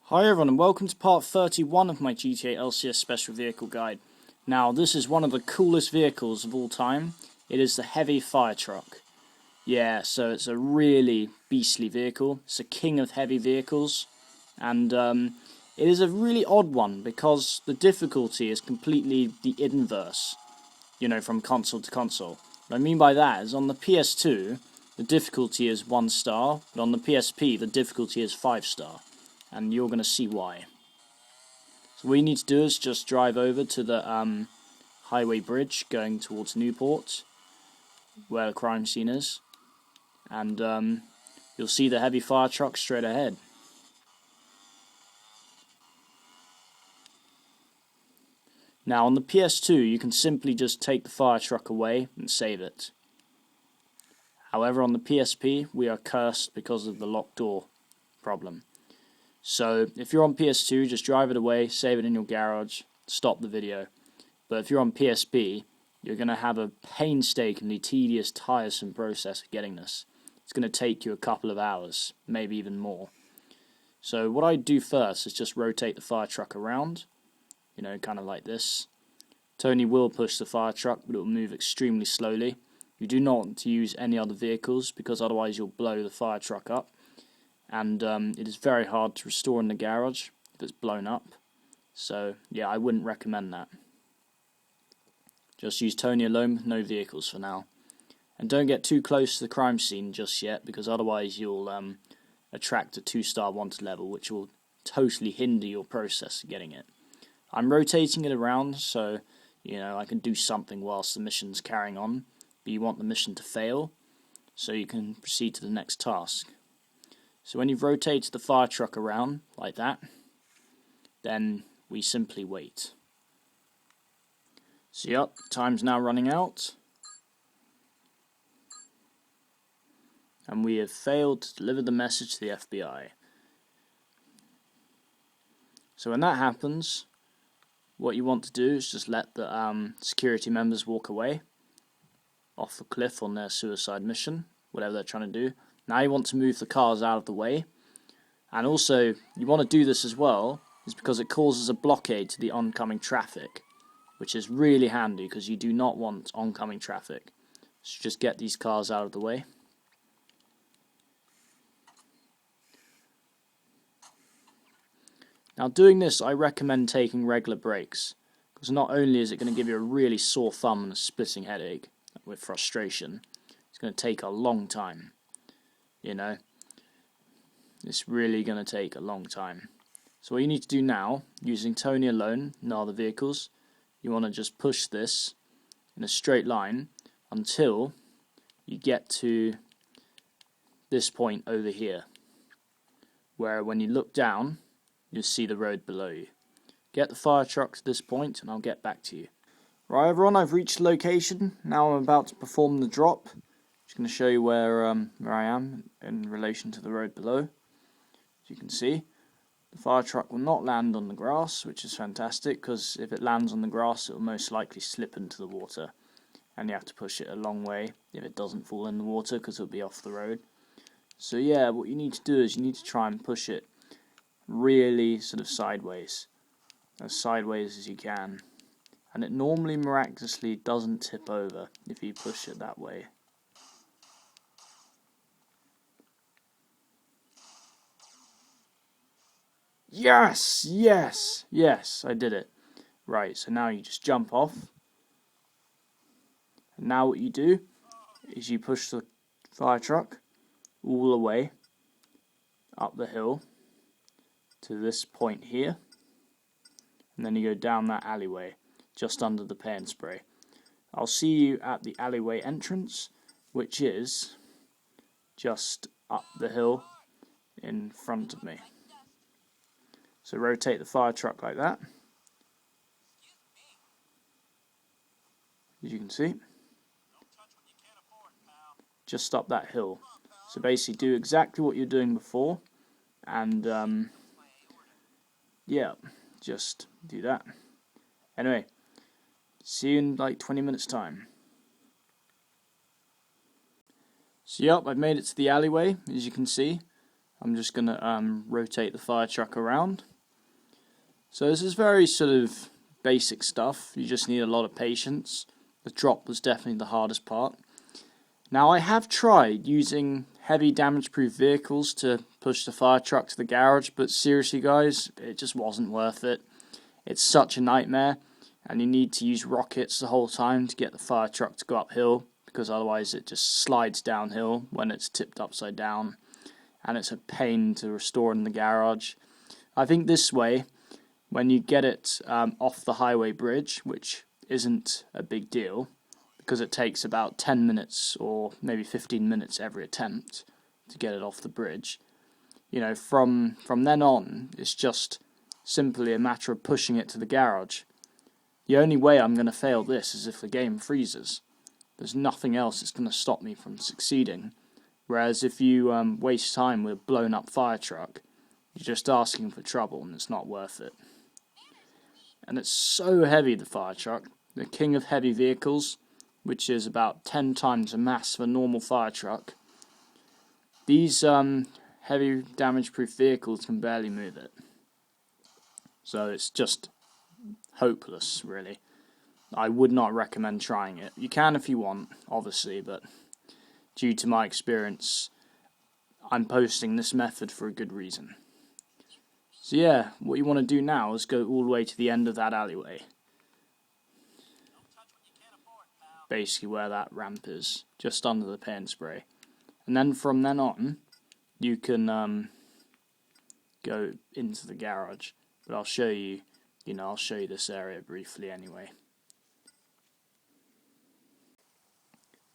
Hi everyone and welcome to part 31 of my GTA LCS Special Vehicle Guide. Now this is one of the coolest vehicles of all time. It is the heavy Firetruck. Yeah, so it's a really beastly vehicle. It's a king of heavy vehicles. And it is a really odd one because the difficulty is completely the inverse. You know, from console to console. What I mean by that is on the PS2, the difficulty is 1 star. But on the PSP, the difficulty is 5 star. And you're going to see why. So what you need to do is just drive over to the highway bridge going towards Newport, where the crime scene is, and you'll see the heavy fire truck straight ahead. Now on the PS2 you can simply just take the fire truck away and save it. However on the PSP we are cursed because of the locked door problem. So if you're on PS2, just drive it away, save it in your garage, stop the video. But if you're on PSP, you're going to have a painstakingly tedious, tiresome process of getting this. It's going to take you a couple of hours, maybe even more. So what I do first is just rotate the fire truck around, you know, kind of like this. Tony will push the fire truck, but it will move extremely slowly. You do not want to use any other vehicles, because otherwise you'll blow the fire truck up. And it is very hard to restore in the garage if it's blown up. So yeah, I wouldn't recommend that. Just use Tony alone with no vehicles for now. And don't get too close to the crime scene just yet, because otherwise you'll attract a 2-star wanted level, which will totally hinder your process of getting it. I'm rotating it around so you know I can do something whilst the mission's carrying on, but you want the mission to fail so you can proceed to the next task. So when you've rotated the fire truck around, like that, then we simply wait. So yep, time's now running out. And we have failed to deliver the message to the FBI. So when that happens, what you want to do is just let the security members walk away off the cliff on their suicide mission, whatever they're trying to do. Now you want to move the cars out of the way, and also you want to do this as well is because it causes a blockade to the oncoming traffic, which is really handy because you do not want oncoming traffic. So just get these cars out of the way. Now doing this, I recommend taking regular breaks, because not only is it going to give you a really sore thumb and a splitting headache with frustration, it's going to take a long time. You know, it's really going to take a long time. So what you need to do now, using Tony alone, no other vehicles, you want to just push this in a straight line until you get to this point over here, where when you look down, you'll see the road below you. Get the fire truck to this point and I'll get back to you. Right everyone, I've reached the location. Now I'm about to perform the drop. Just going to show you where I am in relation to the road below. As you can see, the fire truck will not land on the grass, which is fantastic, because if it lands on the grass it will most likely slip into the water, and you have to push it a long way if it doesn't fall in the water, because it'll be off the road. So yeah, what you need to do is you need to try and push it really sort of sideways, as sideways as you can, and it normally miraculously doesn't tip over if you push it that way. Yes, yes, yes, I did it. Right, so now you just jump off. And now what you do is you push the fire truck all the way up the hill to this point here. And then you go down that alleyway, just under the paint spray. I'll see you at the alleyway entrance, which is just up the hill in front of me. So rotate the fire truck like that, as you can see, just up that hill. So basically do exactly what you're doing before, and yeah, just do that. Anyway, see you in like 20 minutes time. So yep, I've made it to the alleyway, as you can see. I'm just going to rotate the fire truck around. So this is very sort of basic stuff. You just need a lot of patience. The drop was definitely the hardest part. Now I have tried using heavy damage-proof vehicles to push the fire truck to the garage, but seriously guys, it just wasn't worth it. It's such a nightmare, and you need to use rockets the whole time to get the fire truck to go uphill, because otherwise it just slides downhill when it's tipped upside down, and it's a pain to restore in the garage. I think this way, when you get it off the highway bridge, which isn't a big deal, because it takes about 10 minutes or maybe 15 minutes every attempt to get it off the bridge, you know, from then on, it's just simply a matter of pushing it to the garage. The only way I'm going to fail this is if the game freezes. There's nothing else that's going to stop me from succeeding. Whereas if you waste time with a blown up fire truck, you're just asking for trouble and it's not worth it. And it's so heavy, the fire truck, the king of heavy vehicles, which is about 10 times the mass of a normal fire truck. These heavy damage-proof vehicles can barely move it. So it's just hopeless, really. I would not recommend trying it. You can if you want, obviously, but due to my experience, I'm posting this method for a good reason. So yeah, what you want to do now is go all the way to the end of that alleyway. Basically where that ramp is, just under the paint spray. And then from then on, you can go into the garage. But I'll show you, I'll show you this area briefly anyway.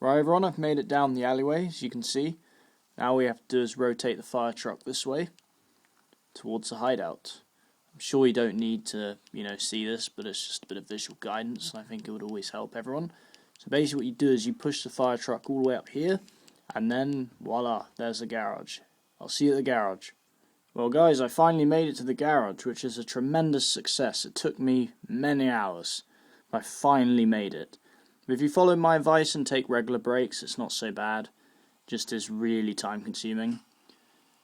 Right everyone, I've made it down the alleyway, as you can see. Now all we have to do is rotate the fire truck this way, towards the hideout. I'm sure you don't need to, see this, but it's just a bit of visual guidance, and I think it would always help everyone. So basically what you do is you push the fire truck all the way up here, and then voila, there's the garage. I'll see you at the garage. Well guys, I finally made it to the garage, which is a tremendous success. It took me many hours, but I finally made it. If you follow my advice and take regular breaks, it's not so bad. Just is really time consuming.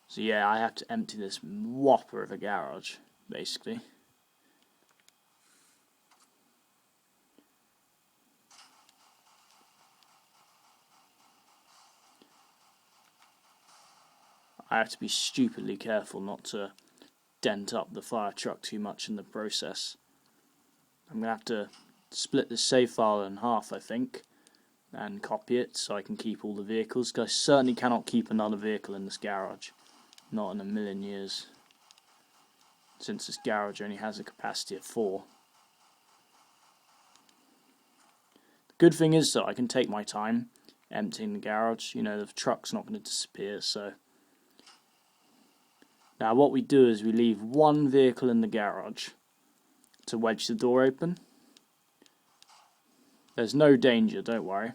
So yeah, I have to empty this whopper of a garage, basically. I have to be stupidly careful not to dent up the fire truck too much in the process. I'm going to have to split this save file in half, I think, and copy it so I can keep all the vehicles, because I certainly cannot keep another vehicle in this garage. Not in a million years. Since this garage only has a capacity of 4. The good thing is that I can take my time emptying the garage. The truck's not going to disappear, so... Now what we do is we leave one vehicle in the garage to wedge the door open. There's no danger, don't worry.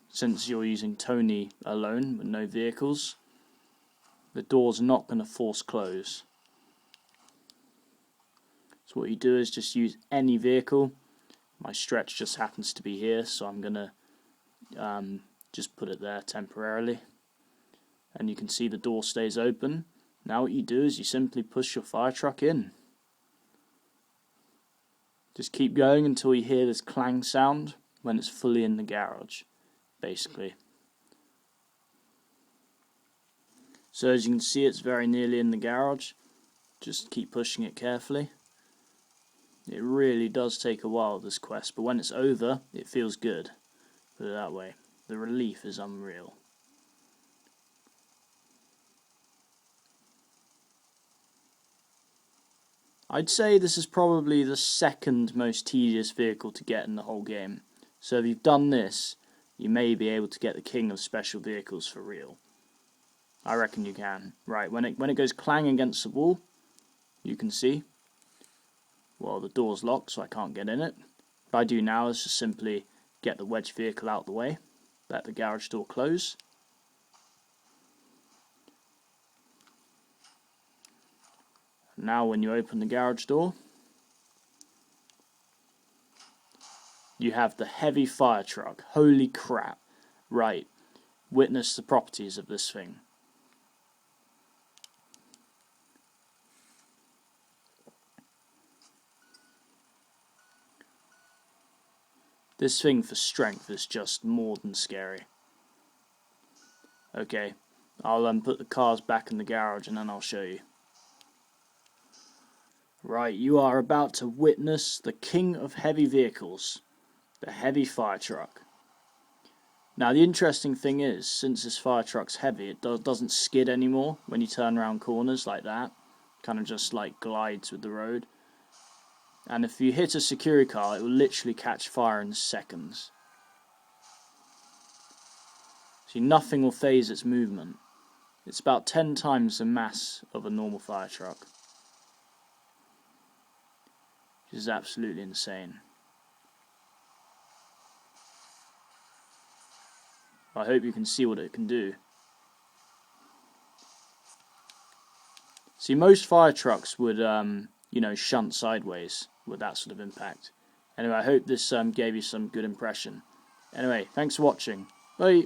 Since you're using Tony alone with no vehicles, the door's not going to force close. So what you do is just use any vehicle. My stretch just happens to be here, so I'm going to just put it there temporarily. And you can see the door stays open. Now what you do is you simply push your fire truck in. Just keep going until you hear this clang sound when it's fully in the garage, basically. So as you can see, it's very nearly in the garage. Just keep pushing it carefully. It really does take a while, this quest, but when it's over, it feels good. Put it that way. The relief is unreal. I'd say this is probably the second most tedious vehicle to get in the whole game. So if you've done this, you may be able to get the king of special vehicles for real. I reckon you can. Right, when it goes clang against the wall, you can see, well, the door's locked, so I can't get in it. What I do now is just simply get the wedge vehicle out of the way, let the garage door close. Now when you open the garage door, you have the heavy fire truck. Holy crap. Right, witness the properties of this thing. This thing for strength is just more than scary. Okay, I'll put the cars back in the garage and then I'll show you. Right, you are about to witness the king of heavy vehicles, the heavy Firetruck. Now the interesting thing is, since this Firetruck's heavy, it doesn't skid anymore when you turn around corners like that. Kind of just like glides with the road. And if you hit a security car, it will literally catch fire in seconds. See, nothing will phase its movement. It's about 10 times the mass of a normal Firetruck. Which is absolutely insane. I hope you can see what it can do. See, most Firetrucks would, you know, shunt sideways with that sort of impact. Anyway, I hope this gave you some good impression. Anyway, thanks for watching. Bye!